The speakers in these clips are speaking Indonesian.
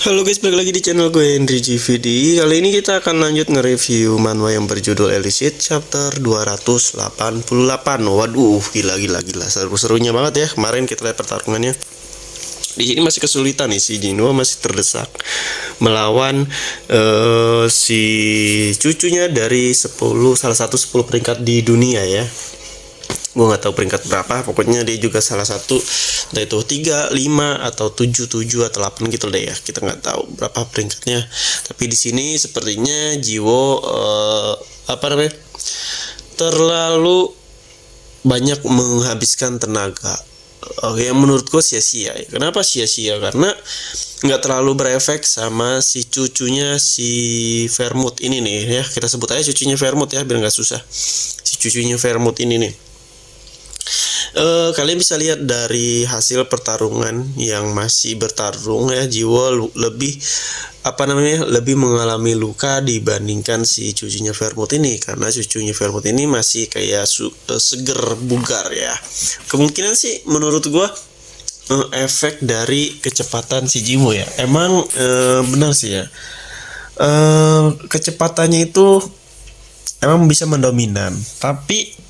Halo guys, balik lagi di channel gue Henry GVD. Kali ini kita akan lanjut nge-review manhwa yang berjudul Elicit chapter 288. Waduh, gila, seru-serunya banget ya. Kemarin kita lihat pertarungannya. Di sini masih kesulitan nih, si Jinwo masih terdesak melawan si cucunya dari salah satu 10 peringkat di dunia ya. Gue nggak tahu peringkat berapa, pokoknya dia juga salah satu, entah itu 3, 5 atau 7 atau 8 gitu deh ya, kita nggak tahu berapa peringkatnya. Tapi di sini sepertinya Jiwo terlalu banyak menghabiskan tenaga. Oke, menurutku sia-sia ya. Kenapa sia-sia? Karena nggak terlalu berefek sama si cucunya si Vermouth ini nih ya, kita sebut aja cucunya Vermouth ya biar nggak susah. Si cucunya Vermouth ini nih, kalian bisa lihat dari hasil pertarungan yang masih bertarung ya, Jiwo lebih lebih mengalami luka dibandingkan si cucunya Vermouth ini, karena cucunya Vermouth ini masih kayak seger bugar ya. Kemungkinan sih menurut gua efek dari kecepatan si Jiwo ya. Emang benar sih ya, kecepatannya itu emang bisa mendominan, tapi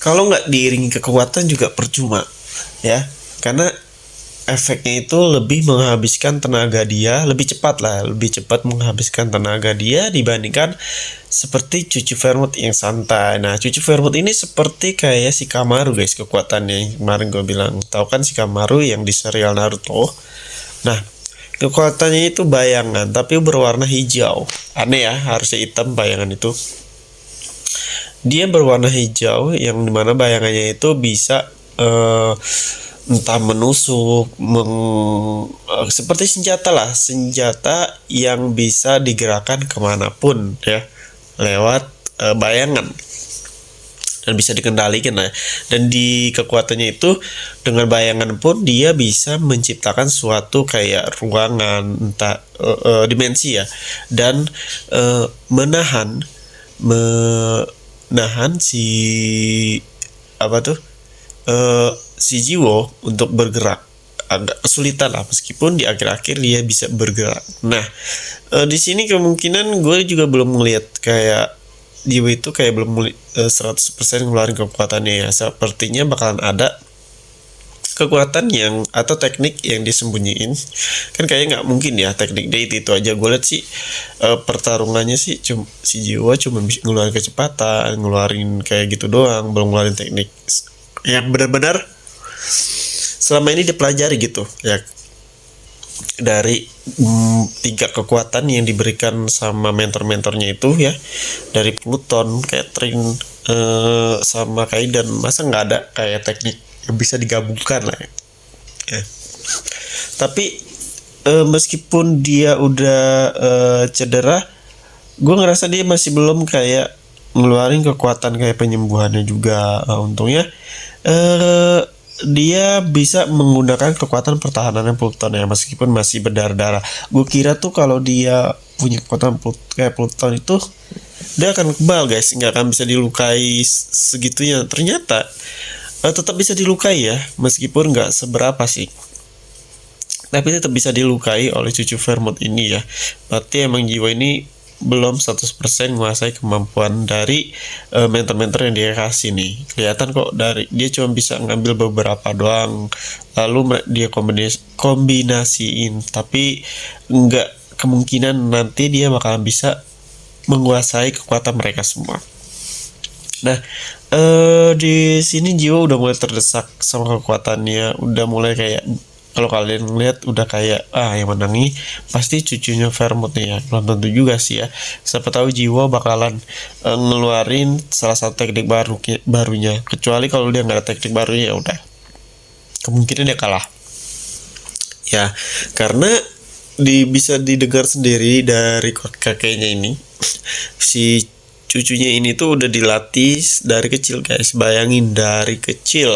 kalau nggak diiringi kekuatan juga percuma ya, karena efeknya itu lebih menghabiskan tenaga dia, lebih cepat menghabiskan tenaga dia dibandingkan seperti cucu Vermouth yang santai. Nah, cucu Vermouth ini seperti kayak si Kamaru guys, kekuatannya yang kemarin gue bilang, tahu kan si Kamaru yang di serial Naruto. Nah, kekuatannya itu bayangan tapi berwarna hijau, aneh ya, harusnya hitam bayangan itu. Dia berwarna hijau yang dimana bayangannya itu bisa entah menusuk, seperti senjata yang bisa digerakkan kemanapun ya lewat bayangan, dan bisa dikendalikan ya. Dan di kekuatannya itu dengan bayangan pun dia bisa menciptakan suatu kayak ruangan, entah dimensi ya, dan menahan si si Jiwo untuk bergerak. Agak kesulitan lah, meskipun di akhir-akhir dia bisa bergerak. Nah, di sini kemungkinan gue juga belum melihat kayak Jiwo itu kayak belum 100% ngeluarin kekuatannya ya. Sepertinya bakalan ada kekuatan yang atau teknik yang disembunyiin, kan kayaknya nggak mungkin ya teknik date itu aja. Gue lihat sih pertarungannya sih si Jiwo cuma bisa ngeluarin kecepatan, ngeluarin kayak gitu doang, belum ngeluarin teknik yang benar-benar selama ini dipelajari gitu ya, dari 3 kekuatan yang diberikan sama mentor-mentornya itu ya, dari Pluton, Catherine, sama Kaidan. Masa nggak ada kayak teknik yang bisa digabungkan lah ya. Tapi meskipun dia udah cedera, gue ngerasa dia masih belum kayak ngeluarin kekuatan kayak penyembuhannya juga. Untungnya dia bisa menggunakan kekuatan pertahanan Pluton ya, meskipun masih berdarah-darah. Gue kira tuh kalau dia punya kekuatan kayak Pluton itu dia akan kebal guys, nggak akan bisa dilukai segitunya. Ternyata tetap bisa dilukai ya, meskipun nggak seberapa sih, tapi tetap bisa dilukai oleh cucu Vermouth ini ya. Berarti emang Jiwo ini belum 100% menguasai kemampuan dari mentor-mentor yang dia kasih nih. Kelihatan kok dari dia cuma bisa ngambil beberapa doang, lalu dia kombinasiin, tapi nggak kemungkinan nanti dia bakalan bisa menguasai kekuatan mereka semua. Nah, di sini Jiwo udah mulai terdesak sama kekuatannya, udah mulai kayak, kalau kalian lihat udah kayak yang menang nih pasti cucunya Vermouth nih ya. Belum tentu juga sih ya, siapa tahu Jiwo bakalan ngeluarin salah satu teknik barunya. Kecuali kalau dia nggak ada teknik barunya, ya udah kemungkinan dia kalah ya, karena bisa didengar sendiri dari kakeknya ini. Si cucunya ini tuh udah dilatih dari kecil guys. Bayangin, dari kecil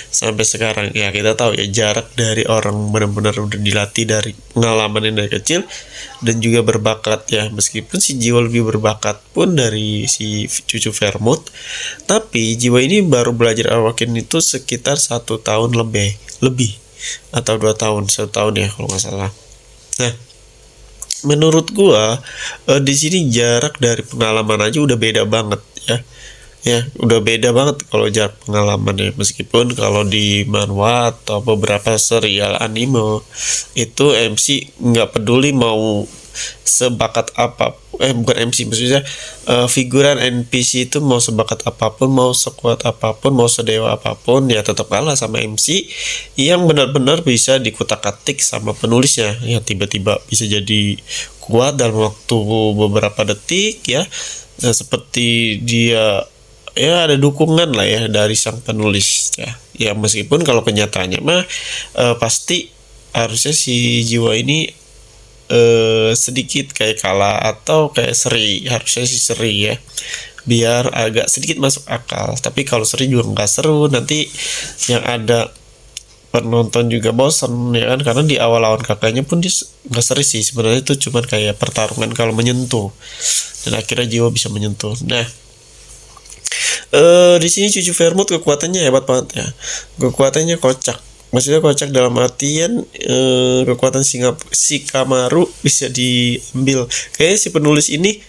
sampai sekarang ya. Kita tahu ya jarak dari orang benar-benar udah dilatih dari pengalaman dari kecil dan juga berbakat ya. Meskipun si Jiwo lebih berbakat pun dari si cucu Vermouth, tapi Jiwo ini baru belajar Awaken itu sekitar 1 tahun lebih. atau 2 tahun, 1 tahun ya kalau nggak salah. Nah, menurut gua di sini jarak dari pengalaman aja udah beda banget ya. Ya, udah beda banget kalau jarak pengalaman ya. Meskipun kalau di manhwa atau beberapa serial anime itu MC nggak peduli mau sebakat apa, bukan MC maksudnya, figuran NPC itu mau sebakat apapun, mau sekuat apapun, mau sedewa apapun, ya tetap kalah sama MC yang benar-benar bisa dikutak-atik sama penulisnya. Ya tiba-tiba bisa jadi kuat dalam waktu beberapa detik ya. Seperti dia, ya ada dukungan lah ya dari sang penulis ya. Ya meskipun kalau kenyataannya mah pasti harusnya si jiwa ini sedikit kayak kalah atau kayak seri, harusnya sih seri ya, biar agak sedikit masuk akal. Tapi kalau seri juga nggak seru, nanti yang ada penonton juga bosan ya kan, karena di awal lawan kakaknya pun dia nggak seri sih sebenarnya, itu cuman kayak pertarungan kalau menyentuh, dan akhirnya jiwa bisa menyentuh. Nah, di sini cucu Vermouth kekuatannya hebat banget ya. Kekuatannya kocak. Maksudnya kocak dalam artian kekuatan Shikamaru bisa diambil. Kayaknya si penulis ini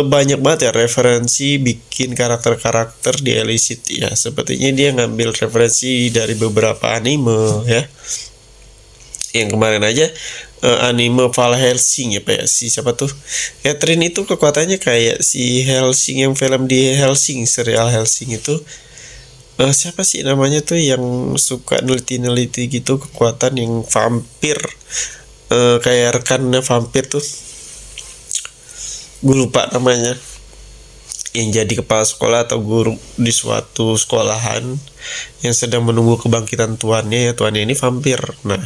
banyak banget ya referensi bikin karakter-karakter di Elicit ya. Sepertinya dia ngambil referensi dari beberapa anime ya. Yang kemarin aja anime Val Helsing ya Pak ya, si siapa tuh, Catherine itu kekuatannya kayak si Helsing yang film di Helsing, serial Helsing itu. Siapa sih namanya tuh yang suka neliti-neliti gitu, kekuatan yang vampir, kayak rekannya vampir tuh, gue lupa namanya, yang jadi kepala sekolah atau guru di suatu sekolahan yang sedang menunggu kebangkitan tuannya ya, tuannya ini vampir. Nah,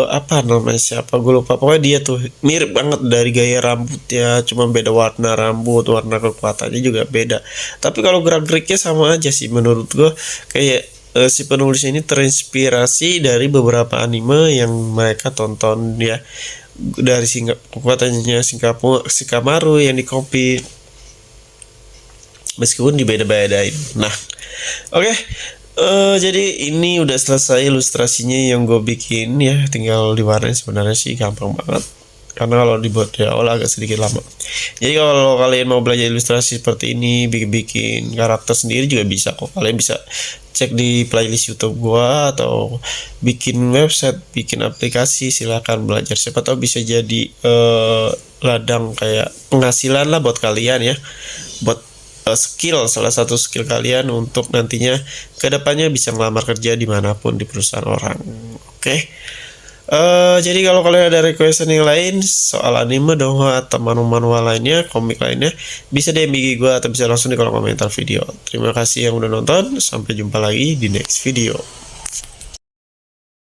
apa namanya, siapa gue lupa, pokoknya dia tuh mirip banget dari gaya rambutnya, cuma beda warna rambut, warna kekuatannya juga beda, tapi kalau gerak-geriknya sama aja sih menurut gue. Kayak si penulis ini terinspirasi dari beberapa anime yang mereka tonton ya, dari kekuatannya Shikamaru yang di copy, meskipun dibeda-bedain. Nah, oke. Jadi ini udah selesai ilustrasinya yang gue bikin ya, tinggal diwarnain. Sebenarnya sih gampang banget, karena kalau dibuat di awal agak sedikit lama. Jadi kalau kalian mau belajar ilustrasi seperti ini, bikin karakter sendiri juga bisa kok. Kalian bisa cek di playlist YouTube gua, atau bikin website, bikin aplikasi, silakan belajar. Siapa tahu bisa jadi ladang kayak penghasilan lah buat kalian ya, buat skill, salah satu skill kalian untuk nantinya kedepannya bisa ngelamar kerja dimanapun di perusahaan orang. Oke. Jadi kalau kalian ada requestan yang lain soal anime, donghua atau manhwa lainnya, komik lainnya, bisa DM IG gue atau bisa langsung di kolom komentar video. Terima kasih yang udah nonton, sampai jumpa lagi di next video.